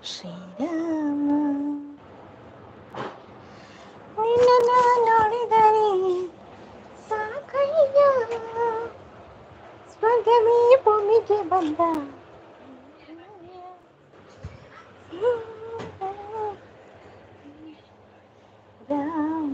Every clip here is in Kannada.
ಶ್ರೀರಾಮ ನಿನ್ನನ್ನು ನೋಡಿದರೆ ಸಾಕಯ್ಯ ಸ್ವರ್ಗವೇ ಭೂಮಿಗೆ ಬಂದ ರಾಮ.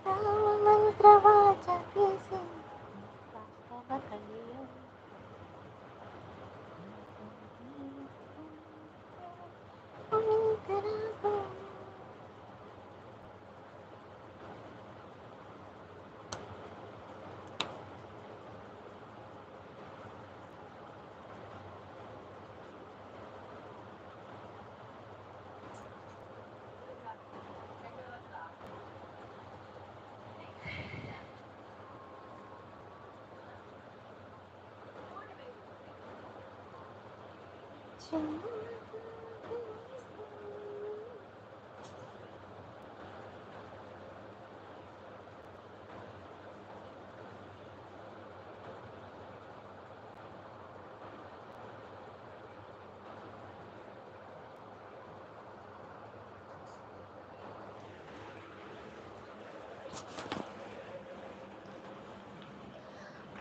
ರಾಮ ಮಂತ್ರವ ಜಪಿಸಿ ಪಾಪವ ಕಳೆಯು.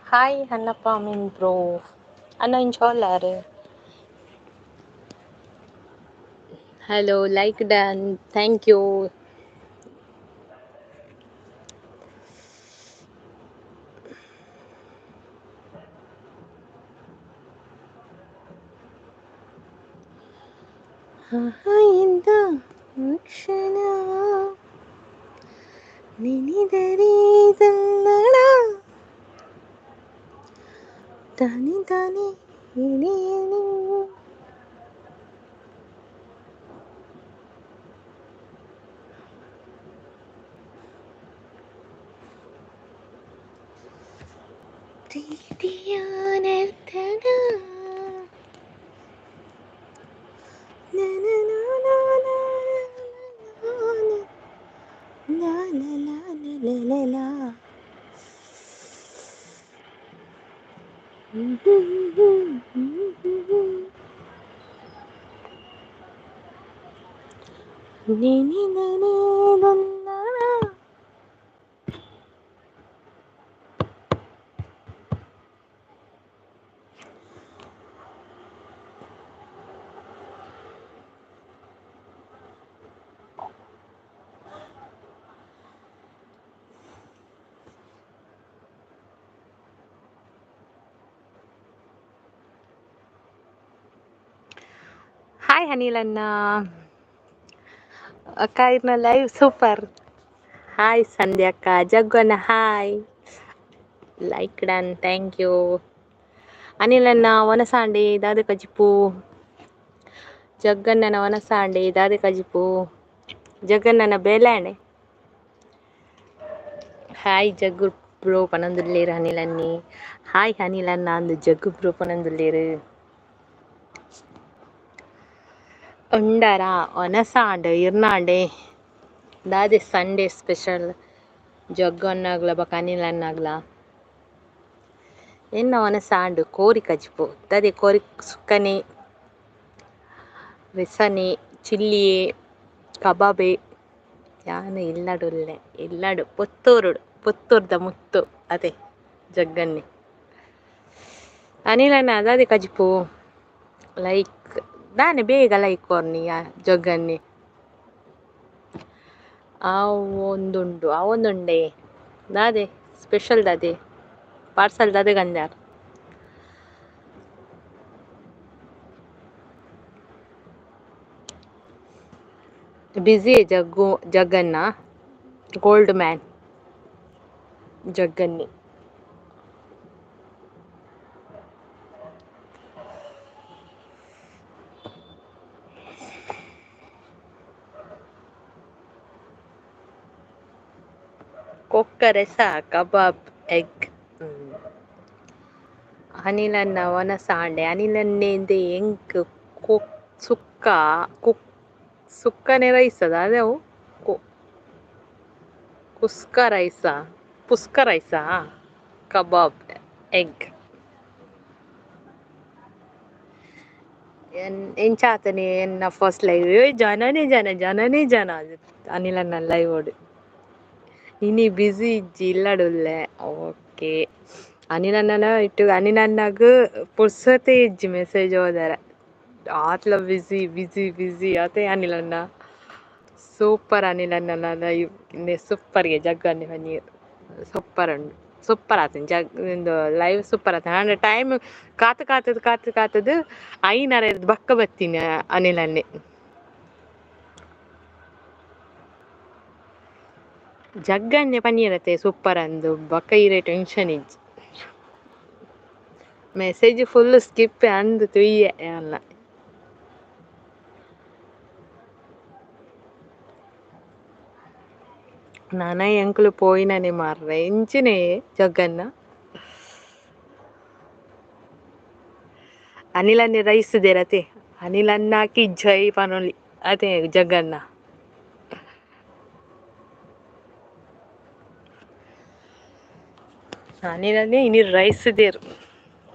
Hai Hannapa Min Bro. Ano incholar? Hello, like done. Thank you. ಇಂದ ಕ್ಷಣ ನೆನೆದರೆ ಕನ್ನಡ ತಾನೆ ತಾನೆ ಏನೇನು ಪ್ರೀತಿಯ ನರ್ತನ ಹಾಯ್ ಅನಿಲಣ್ಣ, ಅಕ್ಕ ಇರ್ನ ಲೈವ್ ಸೂಪರ್. ಹಾಯ್ ಸಂಧ್ಯಕ್ಕ, ಜಗ್ಗನ hi, like done, thank you. ಅನಿಲಣ್ಣ ವನಸಾಂಡೆ ದಾದೆ ಕಜಿಪು, ಜಗ್ಗಣ್ಣನ ವನಸಾಂಡೆ ದಾದೆ ಕಜಿಪು, ಜಗನ್ನನ ಬೇಲಾಣೆ. ಹಾಯ್ ಜಗ್ಗು ಬ್ರೋ ಪನಂದುಲ್ಲೇರು ಅನಿಲಣ್ಣಿ. ಹಾಯ್ ಅನಿಲಣ್ಣ ಅಂದು ಜಗ್ಗು ಬ್ರೋ ಪನಂದುಲ್ಲೇರು. ಉಂಡರ ಒನಸಾಂಡೆ ಇರ್ನಾಂಡೆ ದಾದೆ ಸಂಡೇ ಸ್ಪೆಷಲ್ ಜಗ್ಗನ್ನಾಗ್ಲ ಬಕ ಅನಿಲನ್ನಾಗ್ಲ ಎನ್ನ ಒನಸಾಂಡು ಕೋರಿ ಕಜಿಪು ದಾದೆ ಕೋರಿ ಸುಕ್ಕನೆ ರೆಸನೆ ಚಿಲ್ಲಿಯೆ ಕಬಾಬೆ ಯಾನು ಇಲ್ಲಡುಲ್ಲೆ ಇಲ್ಲಡು ಪುತ್ತೂರ್ದ ಮುತ್ತು ಅದೇ ಜಗ್ಗನ್ನಿ ಅನಿಲಣ್ಣ ದಾದೆ ಕಜಿಪು ಲೈಕ್ ದಾನೆ ಬೇಗ ಲೈಕ್ ಕೊರ್ನಿಯ ಜಗ್ಗನ್ನಿ ಆ ಒಂದುಂಡೆ ದಾದೆ ಸ್ಪೆಷಲ್ ದಾದೆ ಪಾರ್ಸಲ್ ದಾದೆ ಗಂಜಾರ್ ಬಿಸಿ ಜಗ್ಗನ್ನ ಗೋಲ್ಡ್ ಮ್ಯಾನ್ ಜಗ್ಗನ್ನಿ ಕೊಕ್ಕರೆಸ ಕಬಾಬ್ ಎಗ್ ಅನಿಲನ್ನ ವನಸಾಂಡೆ ಅನಿಲನ್ನೇಂದೆ ಎಂಕ್ ಸುಕ್ಕ ಸುಕ್ಕನೆ ರೈಸ್ ಅದ್ಯಾವು ಕುಸ್ಕ ರೈಸಾ ಪುಸ್ಕ ರೈಸಾ ಕಬಾಬ್ ಎಗ್ ಎಂಚಾತನೆ ಎನ್ನ ಫಸ್ಟ್ ಲೈವ್ ಜನನೇ ಜನ ಅನಿಲನ್ನ ಲೈವ್ ಓಡು ಇನಿ ಬಿಸಿ ಇಜ್ಜಿ ಇಲ್ಲಡುಲ್ಲೆ ಓಕೆ ಅನಿಲನ್ನ ಇಟ್ಟು ಅನಿಲನ್ನಾಗ ಪುರ್ಸತೆ ಇಜ್ಜಿ ಮೆಸೇಜ್ ಹೋದರೆ ಆತ್ಲ ಬಿಸಿ ಬಿಸಿ ಬಿಸಿ ಅದೇ ಅನಿಲನ್ನ ಸೂಪರ್ ಅನಿಲನ್ನ ಲೈವ್ ಸೂಪರ್ಗೆ ಜಗ್ಗನ್ನೆ ಬನ್ನಿ ಸೂಪರ್ ಉಂಡು ಸೂಪರ್ ಆತನ ಒಂದು ಲೈವ್ ಸೂಪರ್ ಆತ ಅಂದ್ರೆ ಟೈಮ್ ಕಾತದು ಐನರ ಬಕ್ಕ ಬತ್ತೀನಿ ಅನಿಲನ್ನೇ ಜಗ್ಗನ್ನೆ ಪನಿ ಇರತ್ತೆ ಸೂಪರ್ ಅಂದು ಬಕ್ಕ ಇರೇ ಟೆನ್ಷನ್ ಇಜ್ಜಿ ಮೆಸೇಜ್ ಫುಲ್ ಸ್ಕಿಪ್ ಅಂದು ತುಯ್ಯೆ ಅಲ್ಲ ನಾನ ಎಂಕ್ಲು ಪೋಯಿನನೆ ಮಾರ್ರೆ ಇಂಚಿನೇ ಜಗ್ಗನ್ನ ಅನಿಲನ್ನೇ ರೈಸ್ ದೇರತೆ ಅನಿಲನ್ನ ಹಾಕಿ ಜೈ ಪನೊಲಿ ಅದೇ ಜಗ್ಗನ್ನ ಅನಿಲನ್ನೇ ಇನಿ ರೈಸ್ ದೇರು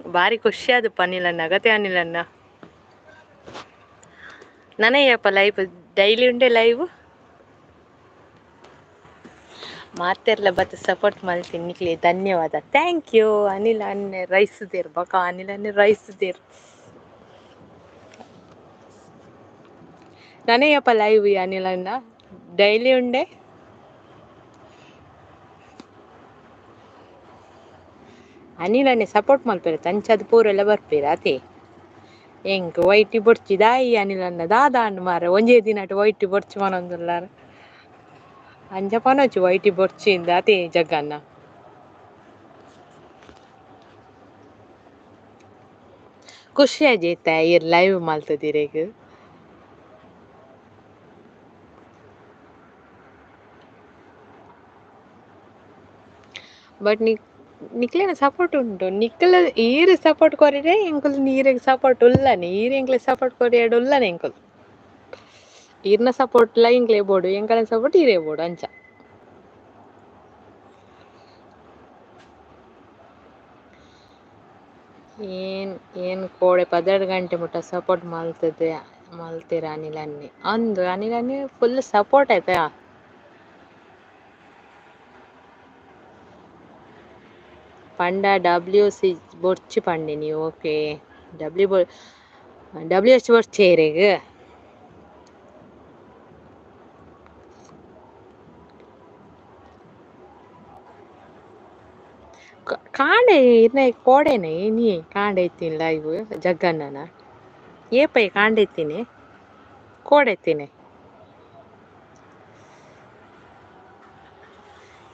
ಬಾರಿ ಖುಷಿ ಆದ ಅನಿಲನ್ನ ಅಗತೆ ಅನಿಲನ್ನ ನನಯ್ಯಪ್ಪ ಲೈವ್ ಡೈಲಿ ಉಂಡೆ ಲೈವ್ ಮಾತೆರ್ಲ ಬತ್ತ ಸಪೋರ್ಟ್ ಮಾಡ್ತೀನಿ ನಿಕ್ಲಿ ಧನ್ಯವಾದ ಥ್ಯಾಂಕ್ ಯು ಅನಿಲನ್ನೇ ರೈಸ್ ದೇರು ಬಕ ಅನಿಲನ್ನೇ ರೈಸ್ ದೇರು ನನಯ್ಯಪ್ಪ ಲೈವ್ ಅನಿಲನ್ನ ಡೈಲಿ ಉಂಡೆ ಅನಿಲನ್ನೇ ಸಪೋರ್ಟ್ ಮಲ್ಪೇರೆ ತಂಚದ ಪೂರೆಲ್ಲ ಬರ್ಪೇರ ಅತೆ ಎಂಕ್ ವೈಟಿ ಬೊಡ್ಚಿ ದಾಯಿ ಅನಿಲನ್ನ ದಾದಾಂಡ್ ಮಾರ ಒಂಜೇ ದಿನಟ್ ವೈಟಿ ಬೊಡ್ಚಿ ಮನೊಂದುಲ್ಲಾರ ಅಂಜ ಪನೊಚ್ಚು ವೈಟಿ ಬೊಡ್ಚಿಂದ ಅತೆ ಜಗ್ಗನ್ನ ಖುಷಿ ಆಜೈತ ಇರ್ ಲೈವ್ ಮಲ್ತದಿರೆಗ್ ಬಟ್ ನಿಕ್ಲೆನ ಸಪೋರ್ಟ್ ಉಂಟು ನಿಕ್ಲ ಈರ್ ಸಪೋರ್ಟ್ ಕೊರಿರೆ ಎಂಕುಲು ನೀರಿಗೆ ಸಪೋರ್ಟ್ ಉಲ್ಲನೆ ಈರ್ ಎಂಕ್ಲೆ ಸಪೋರ್ಟ್ ಕೊರಿಯಡ್ ಉಲ್ಲನೆ ಎಂಕುಲು ಈರ್ನ ಸಪೋರ್ಟ್ ಲ ಎಂಕ್ಲೆ ಬೋಡು ಎಂಕಲ್ನ ಸಪೋರ್ಟ್ ಈರೇ ಬೋಡು ಅಂಚ ಏನ್ ಕೋಡೆ 12 ಗಂಟೆ ಮುಟ್ಟ ಸಪೋರ್ಟ್ ಮಲ್ತೀರ ಅನಿಲನ್ನೇ ಅಂದು ಅನಿಲನ್ನೇ ಫುಲ್ ಸಪೋರ್ಟ್ ಆಯ್ತಾ ಪಂಡ WC ಬೊಡ್ಚಿ ಪಂಡೆ ನೀವು ಓಕೆ WH ಬೊಡ್ಚೇರೆಗ್ ಕಾಂಡೆ ಇರ್ನ ಕೋಡೆನೆ ನೀ ಕಾಂಡೆ ಎತ್ತಿನ ಲೈವ್ ಜಗ್ಗಣ್ಣನ ಏಪೈ ಕಾಂಡೆ ಎತ್ತಿನಿ ಕೋಡೆ ಎತ್ತಿನಿ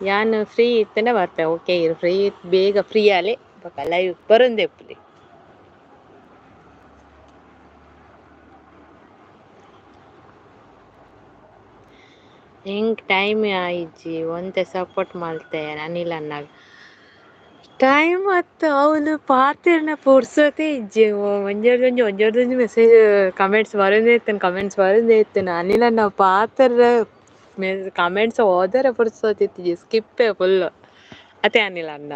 ಯಾನ್ ಫ್ರೀ ಇತ್ತನೆ ಬರ್ಪೆ ಓಕೆ ಫ್ರೀ ಬೇಗ ಫ್ರೀ ಆಲೆ ಬೊಕ ಲೈವ್ ಬರೊಂದೆಪ್ಪುಲಿ ಹೆಂಗ್ ಟೈಮ್ ಆಯಿಜ್ಜಿ ಒಂತೆ ಸಪೋರ್ಟ್ ಮಲ್ತೆ ಅನಿಲನ್ನಾಗ ಟೈಮ್ ಅತ್ತ ಅವಳು ಪಾತೆರ್ನ ಪುರ್ಸೊತೆ ಇಜ್ಜಿ ಒಂಜೊರ್ದೊಂಜಿ ಮೆಸೇಜ್ ಕಮೆಂಟ್ಸ್ ಬರೊಂದೇ ಇತ್ತೇನೆ ಅನಿಲನ್ನ ಪಾತೆರ್ನ ಕಮೆಂಟ್ಸ್ ಓದರೆ ಪುರ್ಸೊತ್ ಇತ್ತಿಜಿ ಸ್ಕಿಪ್ಪೆ ಫುಲ್ ಅತೆ ಅನಿಲನ್ನ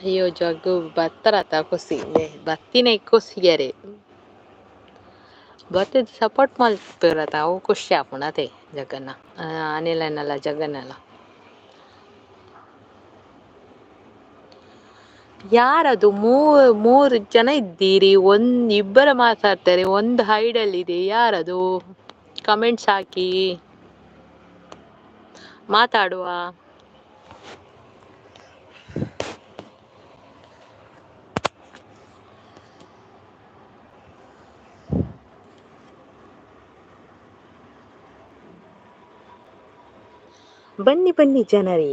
ಅಯ್ಯೋ ಜಗ್ಗು ಬತ್ತರತ ಖುಷಿ ಬತ್ತಿನ ಖುಷಿಗೆರೆ ಬತ್ತಿದ ಸಪೋರ್ಟ್ ಮಲ್ಪೆರತ ಅವು ಖುಷಿ ಆಪುಂಡು ಅತೆ ಜಗ್ಗನ್ನ ಅನಿಲನ್ನೆಲ್ಲ ಜಗ್ಗನ್ನೆಲ್ಲ ಯಾರದು ಮೂರು ಜನ ಇದ್ದೀರಿ ಇಬ್ಬರ ಮಾತಾಡ್ತಾರೆ ಒಂದು ಹೈಡಲ್ಲಿ ಇದೆ ಯಾರದು ಕಮೆಂಟ್ಸ್ ಹಾಕಿ ಮಾತಾಡುವ ಬನ್ನಿ ಜನರೇ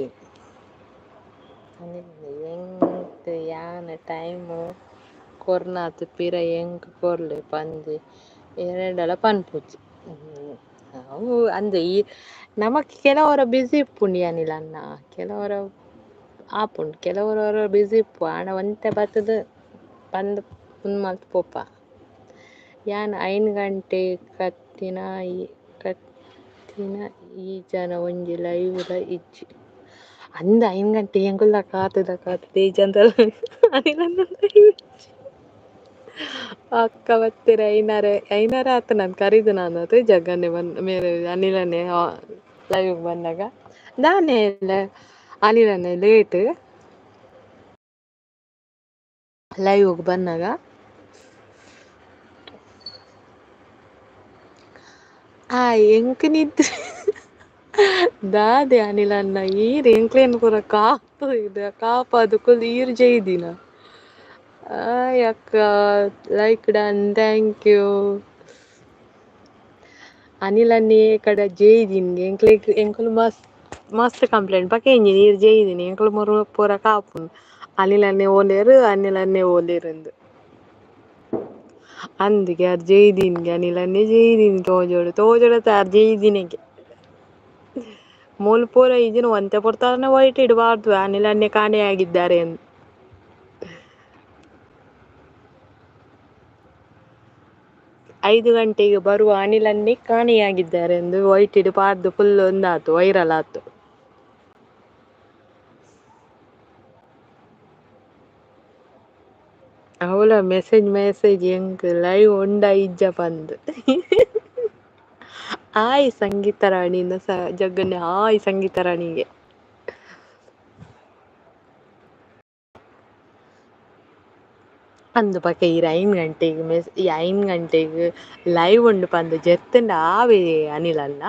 ಎಂಕ್ ಯಾನ್ ಟೈಮು ಕೊರ್ನಾತ್ ಪಿರ ಎಂಕ್ ಕೊರ್ಲೆ ಪಂದ್ ಎರಡಲ ಪನ್ಪುಜಿ ಹ್ಮ್. ಅವು ಅಂದ್ರೆ ಈ ನಮಕ್ ಕೆಲವರ ಬಿಸಿ ಇಪ್ಪುಂಡು ಅನಿಲ್ ಅಣ್ಣ, ಕೆಲವರ ಆಪುಂಡು ಕೆಲವರ ಬಿಸಿ ಇಪ್ಪು ಆಂಡ ಒಂತೆ ಬತ್ತದ ಬಂದ್ ಕುನ್ ಮಲ್ತ್ ಪೋಪ ಯಾನ್ 5 ಗಂಟೆ ಕತ್ತಿನ ಕತ್ತಿನ ಈ ಜನ ಒಂಜಿ ಲೈವ್ ದ ಇಜ್ಜಿ ಅಂದ 5 ಗಂಟೆ ಎಂಕುಲ್ಲ ಕಾತುದ ಈ ಜನ ಅನಿಲ್ ಅಣ್ಣ ಅಕ್ಕ ಬತ್ತೀರ ಐನಾರ ಆತ ನಾನು ಕರೀದು ನಾನು ಅದು ಜಗ್ಗನ್ನೆ ಮೇರೆ ಅನಿಲನ್ನೇ ಲೈವ್ ಬಂದಾಗ ನಾನೇ ಅನಿಲನ್ನೇ ಲೇಟ್ ಲೈವ್ ಬಂದಾಗ ಎಂಕ್ ನಿದ್ರೆ ದಾದೆ ಅನಿಲ್ ಅಣ್ಣ ಈರ್ ಎಂಕ್ಲೇನ್ ಪೂರ ಕಾಪು ಇದು ಕಾಪು ಅದು ಕುಲ್ ಈರ್ ಜೈದಿನ ಅಕ್ಕ like done thank you Anil ಅನ್ನೇ ಕಡೆ ಜೈದಿನ್ಗೆ ಎಂಕುಲು ಮಸ್ತ್ ಕಂಪ್ಲೇಂಟ್ ಪಕ್ಕ ಎಂಜಿ ನೀರ್ ಜೈದಿನಿ ಎಂಕುಲು ಮೂರು ಪೂರ ಕಾಪುಂಡು ಅನಿಲ್ ಅನ್ನೇ ಓಲೇರು ಅನಿಲ್ ಅನ್ನೇ ಓಲೇರಂದು అందుకే আর జైదీన్ಗೆ ಅನಿಲ್ ಅನ್ನೇ ಜೈದೀನ್ ತೋಜೋಡು ತಾರ್ ಜೈದೀನಿಗೆ ಮೂಲು ಪೂರ ಇದನ್ನು ಒಂತೆ ಪುರ್ತಾರನೆ ವೈಟ್ ಇಡಬಾರ್ದು ಅನಿಲ್ ಅನ್ನೇ ಕಾಣೆಯಾಗಿದ್ದಾರೆ ಎಂದು 5 ಗಂಟೆಗೆ ಬರುವ ಅನಿಲ್ ಅನ್ನೇ ಕಾಣೆಯಾಗಿದ್ದಾರೆ ಎಂದು ವೈಟ್ ಇಡಬಾರ್ದು ಫುಲ್ ಒಂದಾತು ವೈರಲ್ ಆತು ಅವಳ ಮೆಸೇಜ್ ಎಂಕ್ ಲೈವ್ ಉಂಡ ಇಜ್ಜ ಬಂದು ಹಾಯ್ ಸಂಗೀತ ರಾಣಿನ ಜಗ್ಗನ್ನೆ ಹಾಯ್ ಸಂಗೀತ ರಾಣಿಗೆ ಅಂದು ಪಕ್ಕ ಈ 5 ಗಂಟೆಗೆ ಲೈವ್ ಉಂಡು ಪಂದು ಜೆತ್ತಂಡ ಆವೆ ಅನಿಲ್ ಅಲ್ಲ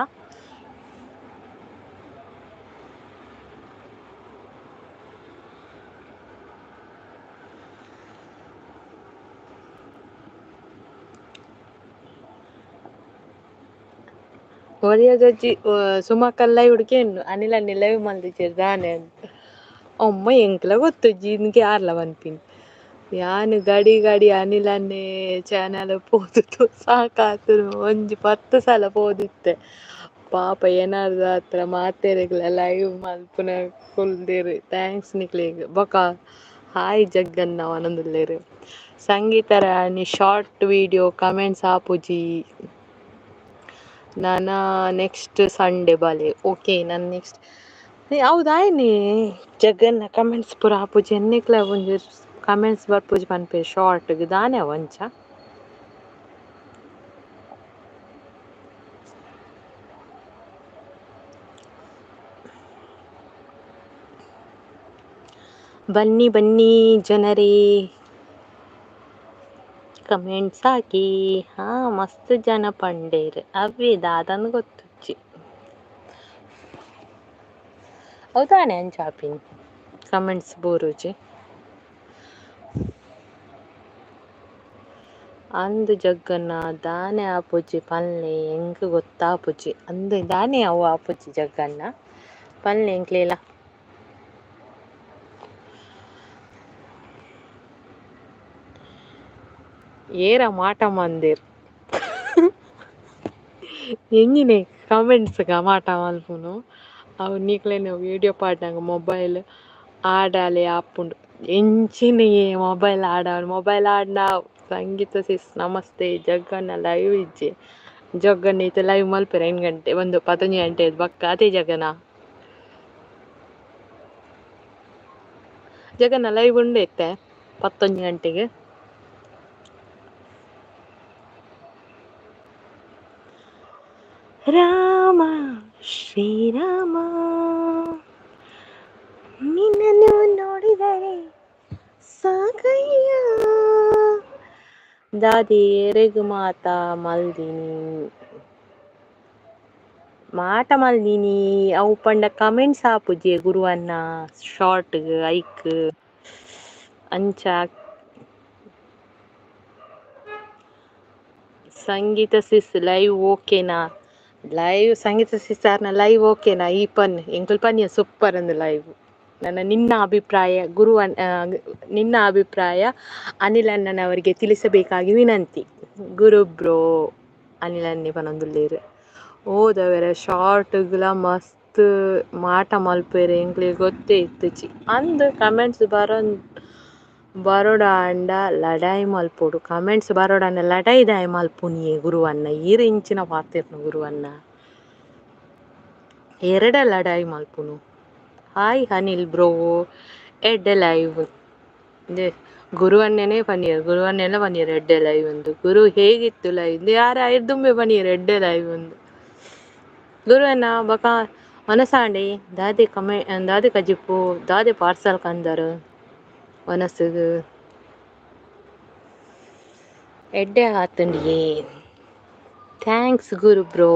ಒರಿಯಗಜ್ಜಿ ಸುಮಕಲ್ ಲೈವ್ ಹುಡುಕೇನು ಅನಿಲ್ ಅನ್ನೇ ಲೈವ್ ಮಲ್ದಿದ್ದೇನೆ ದಾನೆ ಅಂತ ಅಮ್ಮ ಎಂಕ್ಲ ಗೊತ್ತಜ್ಜಿ ಇನ್ಗೆ ಯಾರ್ಲ ಬಂತೀನಿ ಯಾನು ಗಡಿ ಅನಿಲ್ ಅನ್ನೇ ಚಾನಲ್ ಪೋದು ಸಾಕಾತು ಒಂಜಿ 10 ಸಲ ಪೋದಿತ್ತೆ ಪಾಪ ಏನಾದ್ರು ಹತ್ರ ಮಾತೆರೆಗ್ಲ ಲೈವ್ ಮಲ್ಪುನ ಕುಲ್ದೇರು ಥ್ಯಾಂಕ್ಸ್ ನಿಕ್ಲೇಗ್ ಬೊಕ ಹಾಯ್ ಜಗ್ಗನ್ನ ಅವನೊಂದುಲ್ಲೇರು ಸಂಗೀತ ರಾಣಿ ಶಾರ್ಟ್ ವಿಡಿಯೋ ಕಮೆಂಟ್ಸ್ ಆಪುಜಿ ನಾನ ನೆಕ್ಸ್ಟ್ ಸಂಡೇ ಬಾಲೆ ಓಕೆ ನಾನು ನೆಕ್ಸ್ಟ್ ಹೌದಾಯ್ನಿ ಜಗನ್ನ ಕಮೆಂಟ್ಸ್ ಪೂರ ಆಪುಜಿ ಎನ್ನಿಕ್ಲ ಒಂಜಿ ಕಮೆಂಟ್ಸ್ ಬರ್ಪುಜಿ ಪನ್ಪೆ ಶಾರ್ಟ್ಗೆ ದಾನೆ ಒಂಚ ಬನ್ನಿ ಬನ್ನಿ ಜನರೇ ಕಮೆಂಟ್ಸ್ ಹಾಕಿ ಹಾ ಮಸ್ತ್ ಜನ ಪಂಡೇರ್ ಅವೇ ದಾದನ್ ಗೊತ್ತುಚ್ಚಿ ಹೌದಾನೆ ಅಂಚಾಪಿನ್ ಕಮೆಂಟ್ಸ್ ಬೋರುಜಿ ಅಂದು ಜಗ್ಗನ್ನ ದಾನೆ ಆಪುಜಿ ಪಲ್ಲೆ ಎಂಕ್ ಗೊತ್ತಾಪುಜಿ ಅಂದು ದಾನೆ ಅವು ಆಪುಜಿ ಜಗ್ಗನ್ನ ಪಲ್ಲೆ ಎಂಕ್ಲೇಲ ಏರ ಮಾಟ ಮಂದೆರ್ ಎಂಗಿನೆ ಕಮೆಂಟ್ಸ್ಗ ಮಾಟ ಮಲ್ಪುನು ಅವು ನೀಕ್ಲೆನೆ ವಿಡಿಯೋ ಪಾಡ್ನಗ ಮೊಬೈಲ್ ಆಡಾಲೆ ಆಪುಂಡು ಎಂಚಿನ ಮೊಬೈಲ್ ಆಡ್ನ ಸಂಗೀತ ಸಿಸ್ ನಮಸ್ತೆ ಜಗ್ಗನ್ನ ಲೈವ್ ಇಜ್ಜೆ ಜಗ್ಗನ್ನ ಈತ ಲೈವ್ ಮಲ್ಪೆರ 5 ಗಂಟೆ 15 ಗಂಟೆ ಬಕ್ಕ ಅದೇ ಜಗನ್ನ ಲೈವ್ ಉಂಡೆತ್ತೆ 11 ಗಂಟೆಗೆ ರಾಮ ಶ್ರೀರಾಮ ನಿನ್ನನ್ನು ನೋಡಿದರೆ ಸಾಕಯ್ಯ ದಾದಿ ರೆಗು ಮಾಟ ಮಲ್ದಿನಿ ಅವು ಪಂಡ ಕಮೆಂಟ್ಸ್ ಆಪುಜಿ ಗುರುವನ್ನ ಶಾರ್ಟ್ ಐಕ್ ಅಂಚ ಸಂಗೀತ ಸಿಸ್ ಲೈವ್ ಓಕೆನಾ ಲೈವ್ ಸಂಗೀತ ಸಿಸ್ಟಾರ್ನ ಲೈವ್ ಓಕೆನಾ ಈ ಎಂಕುಲ್ ಪನ್ಯ ಸೂಪರ್ ಅಂದ್ ಲೈವ್ ನಿನ್ನ ಅಭಿಪ್ರಾಯ ಅನಿಲ್ ಅಣ್ಣನವರಿಗೆ ತಿಳಿಸಬೇಕಾಗಿ ವಿನಂತಿ ಗುರು ಬ್ರೋ ಅನಿಲನ್ನಿ ಪನೊಂದುಲ್ಲೇರ್ ಓದವೆರೆ ಶಾರ್ಟ್ಗ್ಲ ಮಸ್ತ್ ಮಾಟ ಮಲ್ಪೆರೆ ಎಂಕ್ಲೆಗ್ ಗೊತ್ತೇ ಇತ್ತಚಿ ಅಂದ್ ಕಮೆಂಟ್ಸ್ ಬರೋಡ ಅಂಡ ಲಡಾಯಿ ಮಲ್ಪೊಡು ಕಮೆಂಟ್ಸ್ ಬರೋಡ ಅಂಡ ಲಡಾಯಿ ದಾಯಿ ಮಲ್ಪುನಿಯೆ ಗುರುವನ್ನ ಈರ್ ಇಂಚಿನ ಪಾತೆರ್ನು ಗುರುವನ್ನ ಎರಡ ಲಡಾಯಿ ಮಲ್ಪುನು ಹಾಯ್ ಅನಿಲ್ ಬ್ರೋ ಎಡ್ಡೆ ಲೈವ್ ಗುರುವನ್ನೆನೇ ಗುರುವನ್ನೆಲ್ಲ ಪನಿಯರ್ ಎಡ್ಡೆ ಲೈವ್ ಒಂದು ಗುರು ಹೇಗಿತ್ತು ಲೈವ್ ಯಾರ ಐದುಂಬೆ ಪನಿಯರ್ ಎಡ್ಡೆ ಲೈವ್ ಒಂದು ಗುರುವನ್ನ ಬಕ ಮನಸಾಂಡಿ ದಾದೆ ಕಜಿಪ್ಪು ದಾದೆ ಪಾರ್ಸಲ್ ಕಂದರ್ ಒನಸುಗು ಎಡ್ಡೆ ಆತಂಡಿಯೇ ಥ್ಯಾಂಕ್ಸ್ ಗುರು ಬ್ರೋ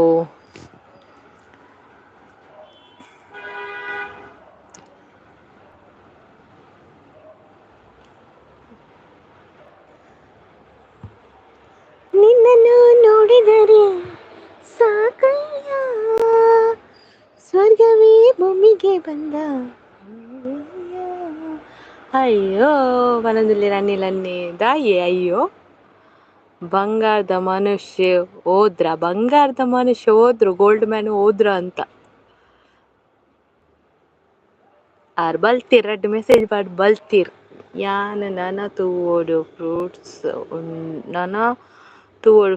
ನಿನ್ನನ್ನು ನೋಡಿದರೆ ಸಾಕಯ್ಯ ಸ್ವರ್ಗವೇ ಭೂಮಿಗೆ ಬಂದ ಅಯ್ಯೋ ಬನದಲ್ಲಿ ರನ್ನಿಲನ್ನಿ ದಾಯಿ ಅಯ್ಯೋ ಬಂಗಾರದ ಮನುಷ್ಯ ಹೋದ್ರು ಗೋಲ್ಡ್ ಮ್ಯಾನ್ ಹೋದ್ರ ಅಂತ ಆರ್ ಬಲ್ತೀರ್ ರೆಡ್ ಮೆಸೇಜ್ ಮಾಡಿ ಬಲ್ತೀರ್ ಯಾನ್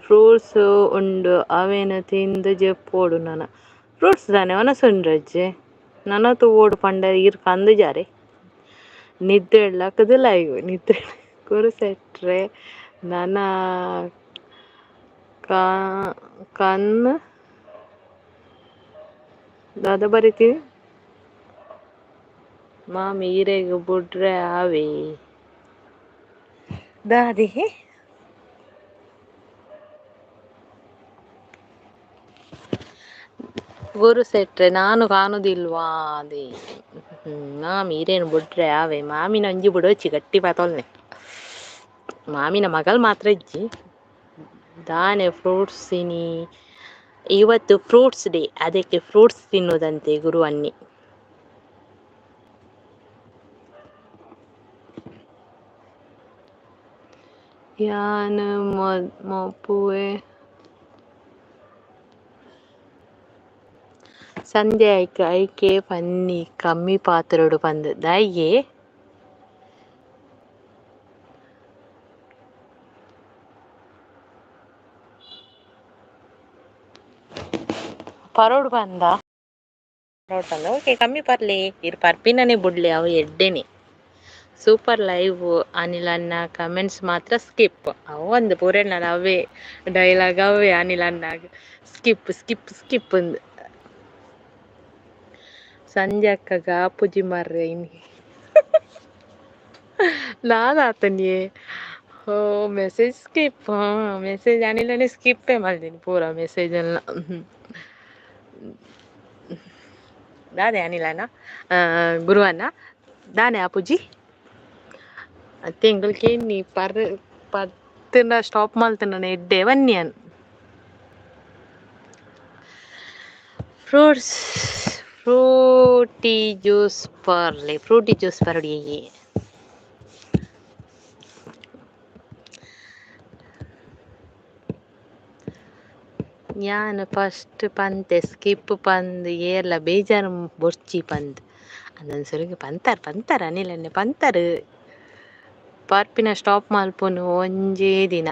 ಫ್ರೂಟ್ಸ್ ಉಂಡು ಅವೇನು ತಿಂದು ಜೆಪ್ಪೋಡು ಫ್ರೂಟ್ಸ್ ತಾನೆ ಒನಸುಂಡ್ರಜ್ಜೆ ತೂವೋಡು ಪಂಡ ಇರ್ ಕಂದು ಜಾರೆ ನಿದ್ರೆ ಇಡ್ಲಕ್ಕದು ಲೈವ್ ನಿದ್ರೆ ಕುರುಸೆಟ್ರೆ ಕಣ್ಣು ದಾದ ಬರಿತೀನಿ ಮಾಮಿ ಈರೆಗ್ ಬುಡ್ರೆ ಆವೆ ದಾದಿ ಗುರು ಸೆಟ್ರೆ ನಾನು ಕಾಣುದಿಲ್ವಾ ಅದೇ ಮಾಮಿ ಈರೇನು ಬುಡ್ರೆ ಆವೆ ಮಾಮಿನ ಒಂಜಿ ಬುಡೋಚಿ ಗಟ್ಟಿ ಪಾತೊಲ್ನೆ ಮಾಮಿನ ಮಗಳು ಮಾತ್ರ ಇಜ್ಜಿ ದಾನೆ ಫ್ರೂಟ್ಸ್ ತಿನಿ ಇವತ್ತು ಫ್ರೂಟ್ಸ್ ಡೇ ಅದಕ್ಕೆ ಫ್ರೂಟ್ಸ್ ತಿನ್ನೋದಂತೆ ಗುರು ಅನ್ನಿ ಯಾನ್ ಮೊಪ್ಪುವೆ ಸಂಧ್ಯೆ ಐಕೆ ಪನ್ನಿ ಕಮ್ಮಿ ಪಾತ್ರೋಡು ಪಂದ್ ದಾಯಿಗೆ ಪರೋಡು ಬಂದ ಓಕೆ ಕಮ್ಮಿ ಪರ್ಲಿ ಇರ್ ಪರ್ಪಿನನೆ ಬುಡ್ಲಿ ಅವು ಎಡ್ಡೆನೆ ಸೂಪರ್ ಲೈವ್ ಅನಿಲನ್ನ ಕಮೆಂಟ್ಸ್ ಮಾತ್ರ ಸ್ಕಿಪ್ ಅವು ಒಂದು ಪೂರೆಣ್ಣ ಅವೇ ಡೈಲಾಗ್ ಅವೇ ಅನಿಲನ್ನಾಗ ಸ್ಕಿಪ್ ಒಂದು ಸಂಜೆ ಅಕ್ಕಗ ಪೂಜಿ ಮರ್ರೆ ನಾದಾತನಿಯೇ ಓ ಮೆಸೇಜ್ ಸ್ಕಿಪ್ ಮೆಸೇಜ್ ಅನಿಲನೆ ಸ್ಕಿಪ್ಪೇ ಮಾಡ್ತೀನಿ ಪೂರ ಮೆಸೇಜ್ ಎಲ್ಲ ದಾದೆ ಅನಿಲನ ಗುರುವನ್ನ ದಾನೆ ಆಪುಜಿ ತಿಂಗಳಿಗೆ ನೀ ಪತ್ತಿನ ಸ್ಟಾಪ್ ಮಾಡ್ತಾನ ಎಡ್ಡೆ ಬನ್ನಿಯನ್ ಫ್ರೂಟಿ ಜ್ಯೂಸ್ ಪರಡಿಯೇ ಯಾನ್ ಫಸ್ಟ್ ಪಂತೆ ಸ್ಕಿಪ್ ಪಂದ್ ಏರ್ಲ ಬೇಜಾರು ಬೊರ್ಚಿ ಪಂದ್ ಅದೊಂದು ಸುರುಗಿ ಪಂತಾರ ಅನಿಲನ್ನೆ ಪಂತಾರು ಪರ್ಪಿನ ಸ್ಟಾಪ್ ಮಲ್ಪುನು ಒಂಜೇ ದಿನ